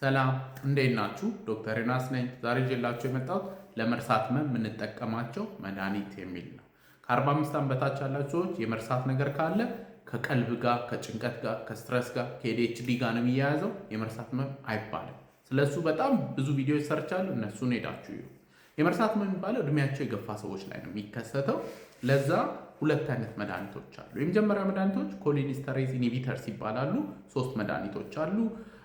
ሰላም እንዴት ናችሁ? ዶክተር ዮናስ ነኝ። ዛሬ ይዤላችሁ የመጣሁት ለመርሳት ህመም የምንጠቀማቸው መድኃኒት የሚል ነው። ከ45 ዓመት በታች ያላችሁ ሰዎች የመርሳት ነገር ካለ ከቀልብ ጋር፣ ከጭንቀት ጋር፣ ከስትረስ ጋር፣ ከኤዲኤችዲ ጋር ነው የሚያያዘው። የመርሳት ህመም አይባልም። ስለሱ በጣም ብዙ ቪዲዮዎች ሰርቻለሁ። እነሱን ሄዳችሁ ይዩ። የመርሳት ህመም የሚባለው እድሜያቸው የገፋ ሰዎች ላይ ነው የሚከሰተው። ለዛ ሁለት አይነት መድኃኒቶች አሉ። የመጀመሪያ መድኃኒቶች ኮሊኒስተሬዝ ኢንሂቢተርስ ይባላሉ። 3 መድኃኒቶች አሉ።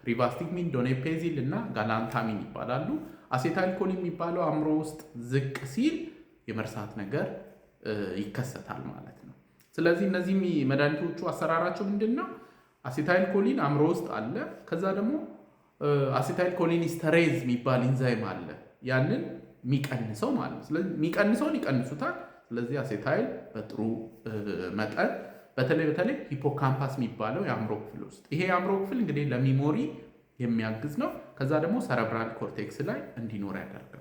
ሪቫስቲግሚን፣ ዶኔፔዚል እና ጋላንታሚን ይባላሉ። አሴታይልኮሊን የሚባለው አእምሮ ውስጥ ዝቅ ሲል የመርሳት ነገር ይከሰታል ማለት ነው። ስለዚህ እነዚህ መድኃኒቶቹ አሰራራቸው ምንድን ነው? አሴታይልኮሊን አእምሮ ውስጥ አለ። ከዛ ደግሞ አሴታይልኮሊኒስተሬዝ የሚባል ኢንዛይም አለ፣ ያንን የሚቀንሰው ማለት ነው። ስለዚህ የሚቀንሰውን ይቀንሱታል። ስለዚህ አሴታይል በጥሩ መጠን በተለይ ሂፖካምፓስ የሚባለው የአእምሮ ክፍል ውስጥ ይሄ የአእምሮ ክፍል እንግዲህ ለሚሞሪ የሚያግዝ ነው። ከዛ ደግሞ ሰረብራል ኮርቴክስ ላይ እንዲኖር ያደርጋሉ።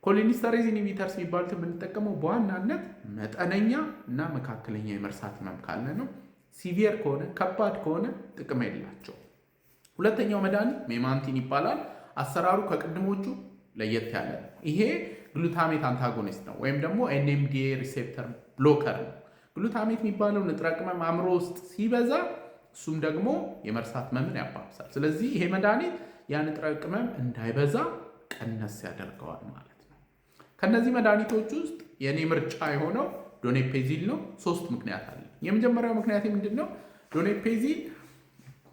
ኮሊኒስተሬዝ ኢንሂቢተርስ የሚባሉት የምንጠቀመው በዋናነት መጠነኛ እና መካከለኛ የመርሳት ህመም ካለ ነው። ሲቪየር ከሆነ ከባድ ከሆነ ጥቅም የላቸው። ሁለተኛው መድኃኒት ሜማንቲን ይባላል። አሰራሩ ከቅድሞቹ ለየት ያለ ነው። ይሄ ግሉታሜት አንታጎኒስት ነው ወይም ደግሞ ኤንኤምዲኤ ሪሴፕተር ብሎከር ነው። ግሉታሜት የሚባለው ንጥረ ቅመም አእምሮ ውስጥ ሲበዛ እሱም ደግሞ የመርሳት ህመምን ያባብሳል። ስለዚህ ይሄ መድኃኒት ያ ንጥረ ቅመም እንዳይበዛ ቀነስ ያደርገዋል ማለት ነው። ከነዚህ መድኃኒቶች ውስጥ የኔ ምርጫ የሆነው ዶኔፔዚል ነው። 3 ምክንያት አለ። የመጀመሪያው ምክንያት ምንድን ነው? ዶኔፔዚል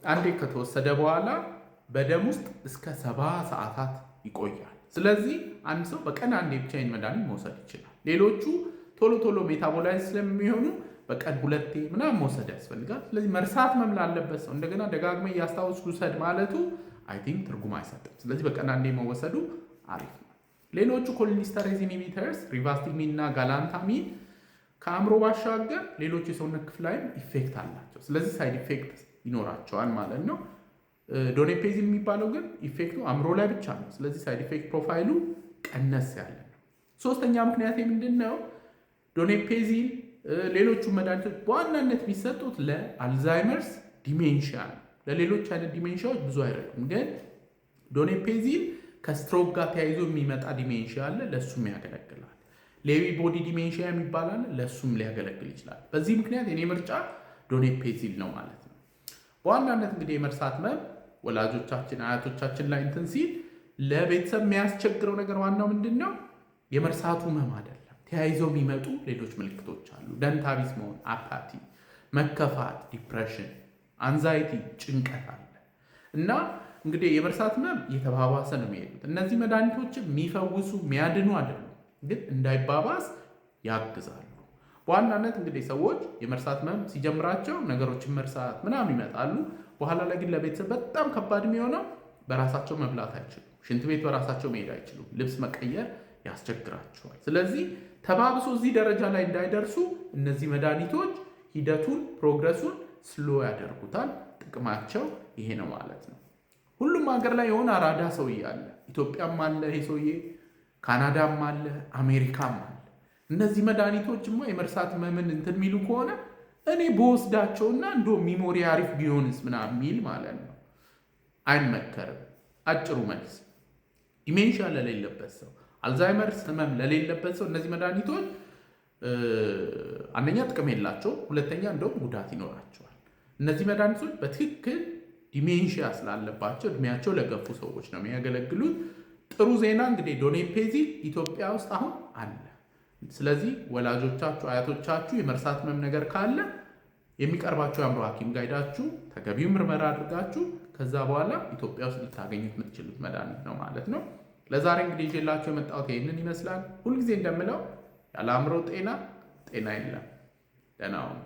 አንዴ ከተወሰደ በኋላ በደም ውስጥ እስከ 70 ሰዓታት ይቆያል። ስለዚህ አንድ ሰው በቀን አንዴ ብቻ ይህን መድኃኒት መውሰድ ይችላል። ሌሎቹ ቶሎ ሜታቦላይዝ ስለሚሆኑ በቀን 2 ምናምን መውሰድ ያስፈልጋል። ስለዚህ መርሳት ህመም ላለበት ሰው እንደገና ደጋግመ እያስታወስኩ ውሰድ ማለቱ አይ ቲንክ ትርጉም አይሰጥም። ስለዚህ በቀን አንዴ መወሰዱ አሪፍ ነው። ሌሎቹ ኮሊኒስተሬዝ ኢንሂቢተርስ ሪቫስቲግሚን እና ጋላንታሚን ከአእምሮ ባሻገር ሌሎች የሰውነት ክፍል ላይም ኢፌክት አላቸው። ስለዚህ ሳይድ ኢፌክት ይኖራቸዋል ማለት ነው። ዶኔፔዚል የሚባለው ግን ኢፌክቱ አእምሮ ላይ ብቻ ነው። ስለዚህ ሳይድ ኢፌክት ፕሮፋይሉ ቀነስ ያለ ነው። ሶስተኛ ምክንያት ምንድን ነው? ዶኔፔዚል ሌሎቹ መድኃኒቶች በዋናነት የሚሰጡት ለአልዛይመርስ ዲሜንሽያ ነው። ለሌሎች አይነት ዲሜንሽያዎች ብዙ አይረዱም። ግን ዶኔፔዚል ከስትሮክ ጋር ተያይዞ የሚመጣ ዲሜንሽያ አለ፣ ለእሱም ያገለግላል። ሌዊ ቦዲ ዲሜንሽያ የሚባል አለ፣ ለእሱም ሊያገለግል ይችላል። በዚህ ምክንያት የኔ ምርጫ ዶኔፔዚል ነው ማለት ነው። በዋናነት እንግዲህ የመርሳት ህመም ወላጆቻችን አያቶቻችን ላይ እንትን ሲል ለቤተሰብ የሚያስቸግረው ነገር ዋናው ምንድን ነው? የመርሳቱ ህመም አይደለም። ተያይዘው የሚመጡ ሌሎች ምልክቶች አሉ። ደንታቢስ መሆን፣ አፓቲ፣ መከፋት፣ ዲፕሬሽን፣ አንዛይቲ፣ ጭንቀት አለ እና እንግዲህ የመርሳት ህመም እየተባባሰ ነው የሚሄዱት። እነዚህ መድኃኒቶች የሚፈውሱ የሚያድኑ አይደሉም፣ ግን እንዳይባባስ ያግዛሉ። በዋናነት እንግዲህ ሰዎች የመርሳት ህመም ሲጀምራቸው ነገሮችን መርሳት ምናምን ይመጣሉ። በኋላ ላይ ግን ለቤተሰብ በጣም ከባድ የሚሆነው በራሳቸው መብላት አይችሉም፣ ሽንት ቤት በራሳቸው መሄድ አይችሉም፣ ልብስ መቀየር ያስቸግራቸዋል። ስለዚህ ተባብሶ እዚህ ደረጃ ላይ እንዳይደርሱ እነዚህ መድኃኒቶች ሂደቱን ፕሮግረሱን ስሎ ያደርጉታል። ጥቅማቸው ይሄ ነው ማለት ነው። ሁሉም ሀገር ላይ የሆነ አራዳ ሰውዬ አለ። ኢትዮጵያም አለ ይሄ ሰውዬ፣ ካናዳም አለ፣ አሜሪካም አለ። እነዚህ መድኃኒቶችማ የመርሳት ህመምን እንትን የሚሉ ከሆነ እኔ በወስዳቸውና እንዶ ሚሞሪ አሪፍ ቢሆንስ ምናምን የሚል ማለት ነው። አይመከርም። አጭሩ መልስ ዲሜንሽያ ለሌለበት ሰው፣ አልዛይመርስ ህመም ለሌለበት ሰው እነዚህ መድኃኒቶች አንደኛ ጥቅም የላቸው፣ ሁለተኛ እንደውም ጉዳት ይኖራቸዋል። እነዚህ መድኃኒቶች በትክክል ዲሜንሽያ ስላለባቸው እድሜያቸው ለገፉ ሰዎች ነው የሚያገለግሉት። ጥሩ ዜና እንግዲህ ዶኔፔዚል ኢትዮጵያ ውስጥ አሁን አለ። ስለዚህ ወላጆቻችሁ አያቶቻችሁ የመርሳት ህመም ነገር ካለ የሚቀርባቸው የአእምሮ ሐኪም ጋር ሄዳችሁ ተገቢው ምርመራ አድርጋችሁ ከዛ በኋላ ኢትዮጵያ ውስጥ ልታገኙት የምትችሉት መድኃኒት ነው ማለት ነው። ለዛሬ እንግዲህ ይዤላችሁ የመጣሁት ይህንን ይመስላል። ሁልጊዜ እንደምለው ያለ አእምሮ ጤና የለም። ደህና ሁኑ።